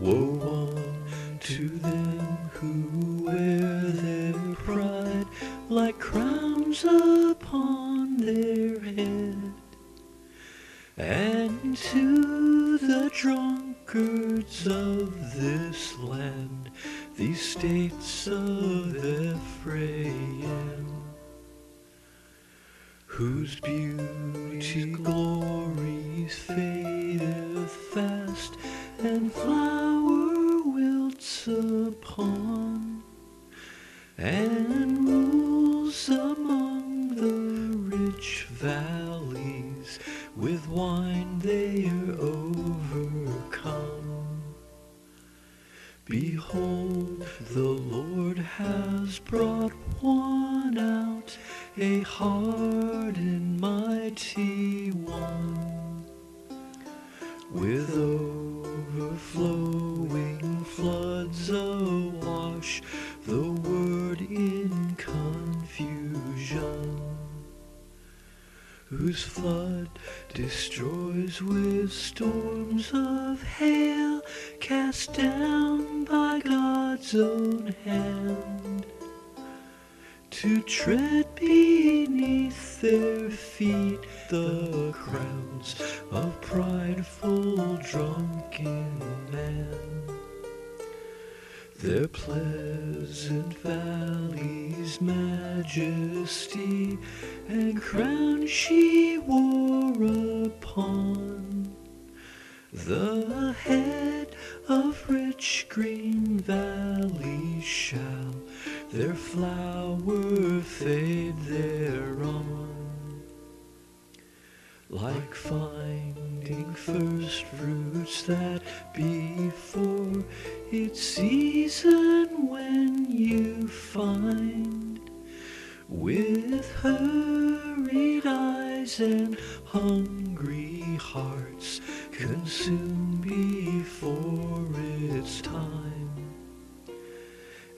Woe unto them who wear their pride like crowns upon their head, and to the drunkards of this land, these states of Ephraim, whose beauty glories fadeth fast, and flower wilts upon, and rules among the rich valleys, with wine they are overcome. Behold, the Lord has brought one out, a hard and mighty one, with overflowing floods awash, the word in confusion, whose flood destroys with storms of hail, cast down by God's own hand, to tread beneath their feet the crowns of prideful drunken man. Their pleasant valleys' majesty and crown she wore upon the head of rich green valleys, shall their flower fade thereon. Like finding first fruits that before its season, when you find with hurried eyes and hungry hearts consumed before its time.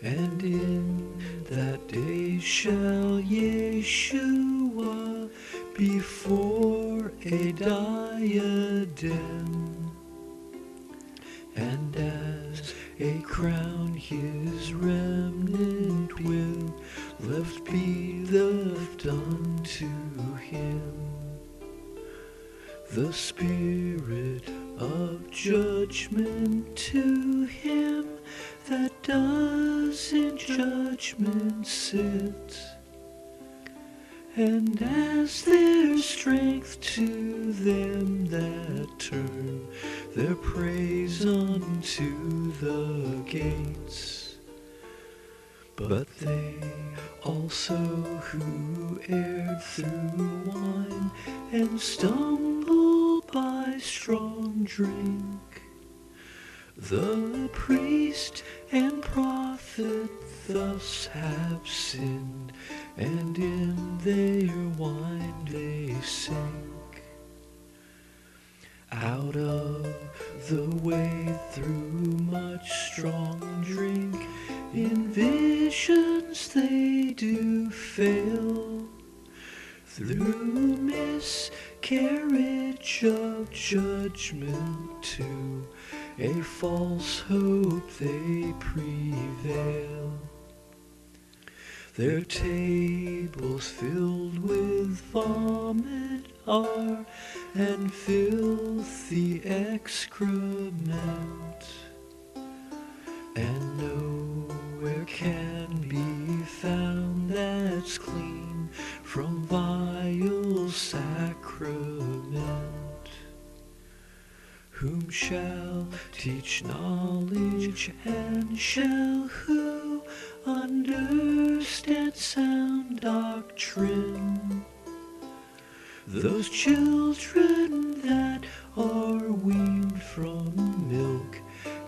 And in that day shall Yeshua before a diadem, and as a crown his remnant will be left unto him. The spirit of judgment to him that does in judgment sit, and as their strength to them that turn their praise unto the gates. But they also who erred through wine and stumble by strong drink, the priest and prophet thus have sinned, and in their wine they sink. Out of the way through much strong drink, in visions they do fail, through miscarriage of judgment to a false hope they prevail. Their tables filled with vomit are, and filthy excrement, and nowhere can be found that's clean from vile sacrament. Whom shall teach knowledge, and shall who understand sound doctrine? Those children that are weaned from milk,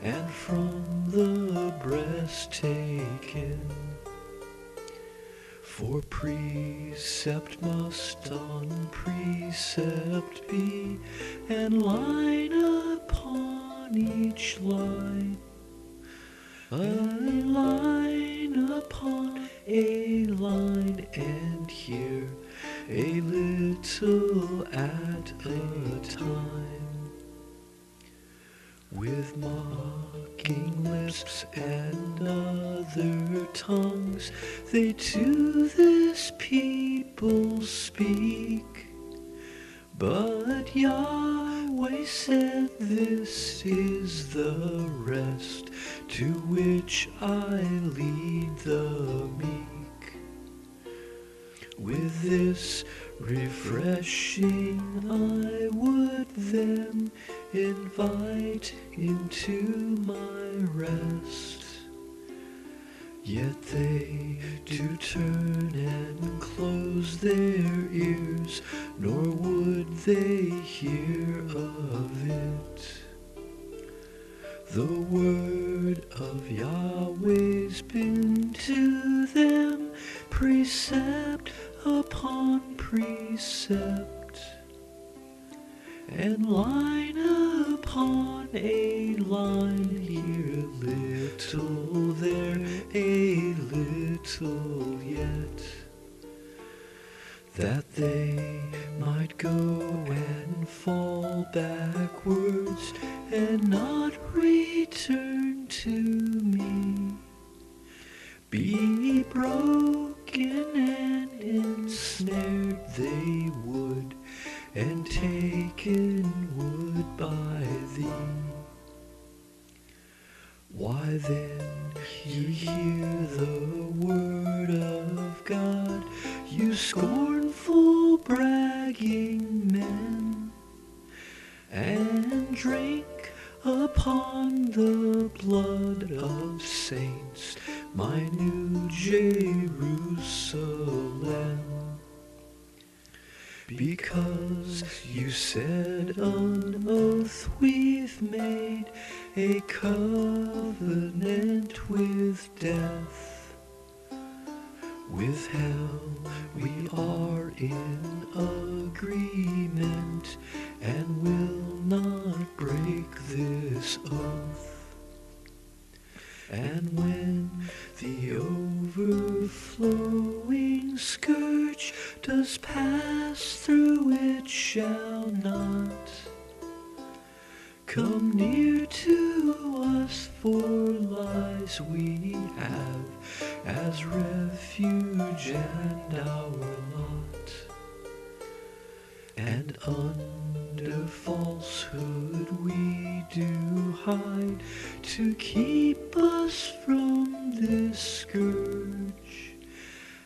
and from the breast taken. For precept must on precept be, and line upon each line, a line upon a line, and here a little at a time. With mocking lips and other tongues, they to this people speak. But Yahweh said, this is the rest to which I lead the meek. With this refreshing I would them invite into my rest. Yet they do turn and close their ears, nor would they hear of it. The word of Yahweh's been to them precept upon precept, and line upon a line, here little, there a little yet, that they might go and fall backwards and not return to me, be broken and ensnared they would, and taken would by thee. Why then ye hear the word of God, you scornful bragging men, and drink upon the blood of saints, my new Jerusalem. Because you said on oath we've made a covenant with death, with hell we are in agreement, and will not break this oath. And when the overflowing scourge does pass through, it shall not come near to us, for lies we have as refuge and our lot. And under falsehood we do hide, to keep us from this scourge.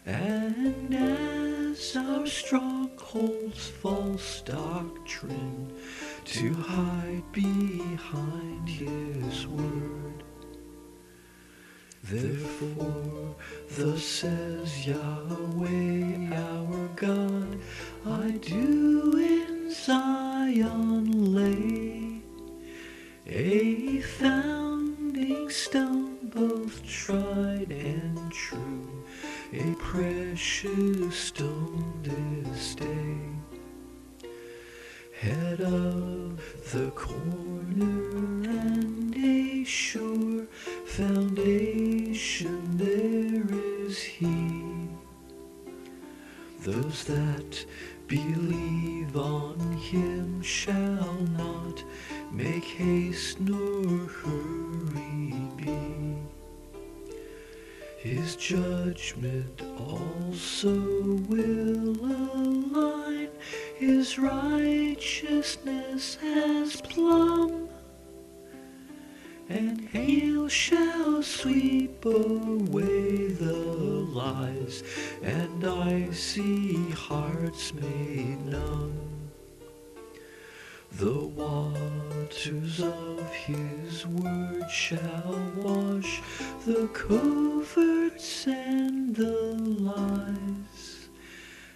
And as our strongholds false doctrine, to hide behind his word. Therefore, thus says Yahweh our God, I do in Zion lay a founding stone, both tried and true, a precious stone this day. Head of the corner and a sure foundation, there is he. Those that believe on him shall not make haste nor hurry be. His judgment also will align, his righteousness as plumb, and hail shall sweep away the lies, and icy hearts made numb. The waters of his word shall wash the coverts and the lies,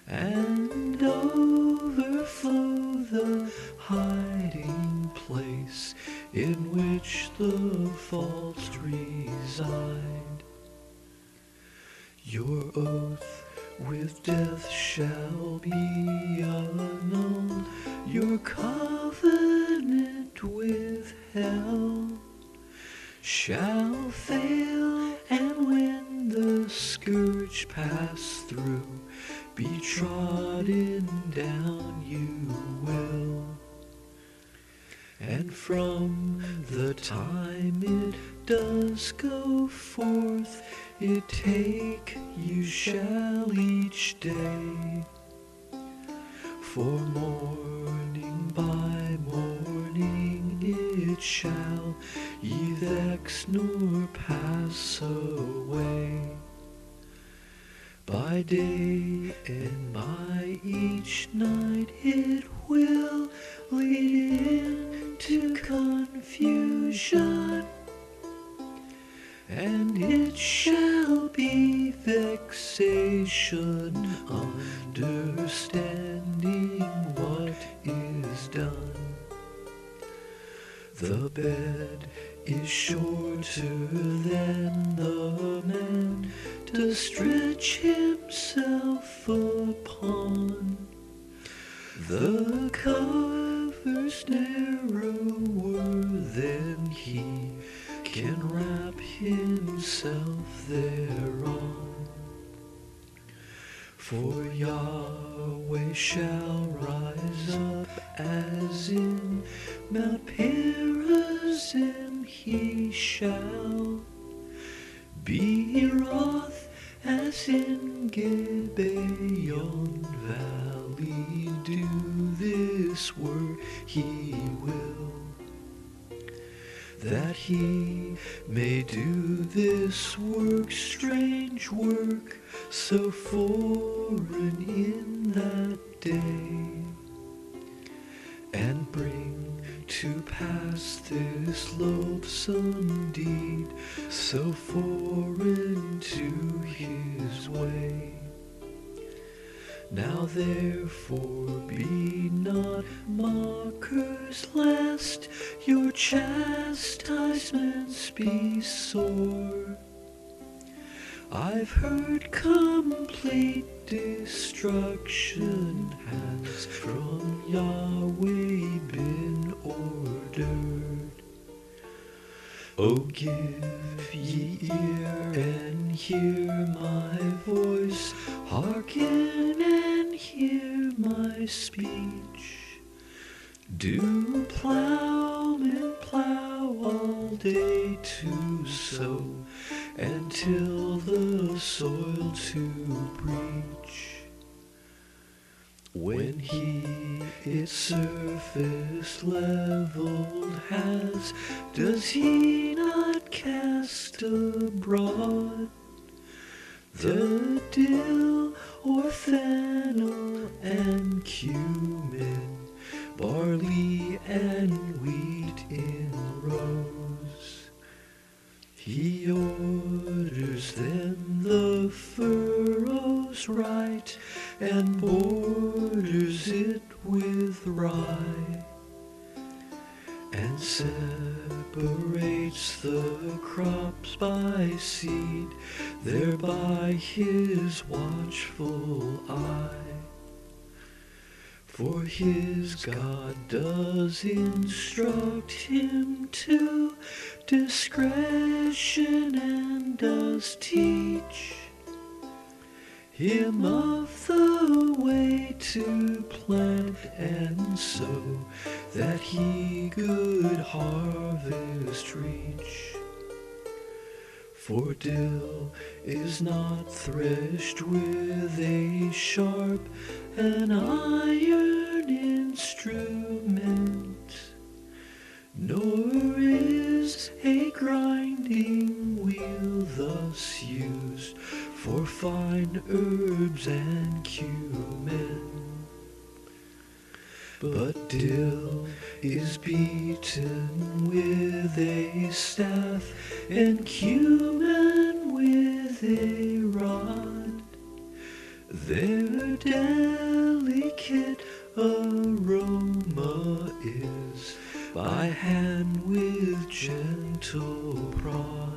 and overflow the hiding place in which the false reside. Your oath with death shall be annulled, your covenant with hell shall fail, and when the scourge pass through, be trodden down you will. And And from the time it does go forth, it take you shall each day. For morning by morning it shall ye vex nor pass away. By day and by each night it will lead into confusion, and it shall be vexation, understanding what is done. The bed is shorter than the man does stretch himself upon. The cover's narrower than he can wrap himself thereon. For Yahweh shall rise up as in Mount Perazim, he shall be wroth as in Gibeon Valley. Do this work he will, that he may do this work, strange work, so foreign in that day, and bring to pass this loathsome deed, so foreign to his way. Now therefore be not mockers, lest your chastisements be sore. I've heard complete destruction has from Yahweh been ordered. O give ye ear and hear my voice, hearken and hear my speech. Do plowmen plow all day to sow, and till the soil to breach? When he its surface leveled has, does he not cast abroad the dill or fennel and cumin, barley and wheat in rows? He orders them the furrows right, and borders it with rye, and separates the crops by seed, thereby his watchful eye. For his God does instruct him to discretion, and does teach him of the way to plant and sow, that he good harvest reach. For dill is not threshed with a sharp and iron instrument, nor is a grinding wheel thus used for fine herbs and cumin. But dill is beaten with a staff, and cumin with a rod. Their delicate aroma is by hand with gentle prod.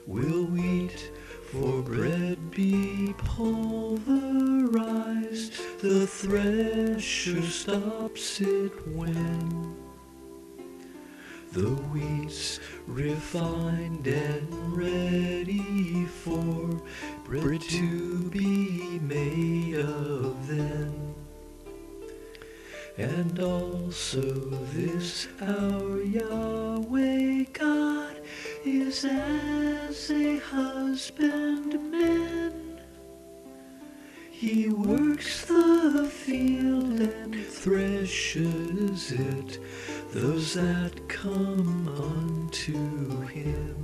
Will wheat for bread be pulverized? The thresher stops it when the wheat's refined and ready for bread to be made of them. And also this our Yahweh God is as a husbandman. He works the field and threshes it, those that come unto him.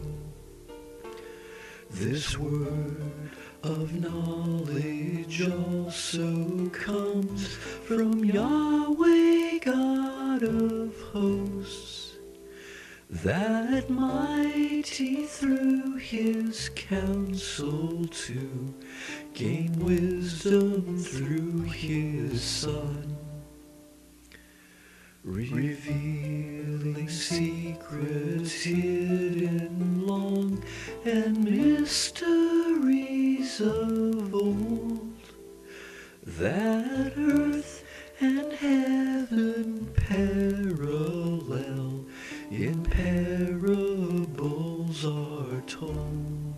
This word of knowledge also comes from Yahweh God of hosts, that mighty through his counsel to gain wisdom through his Son, revealing secrets hidden long and mysteries of old, that earth and heaven parallel in parables are told.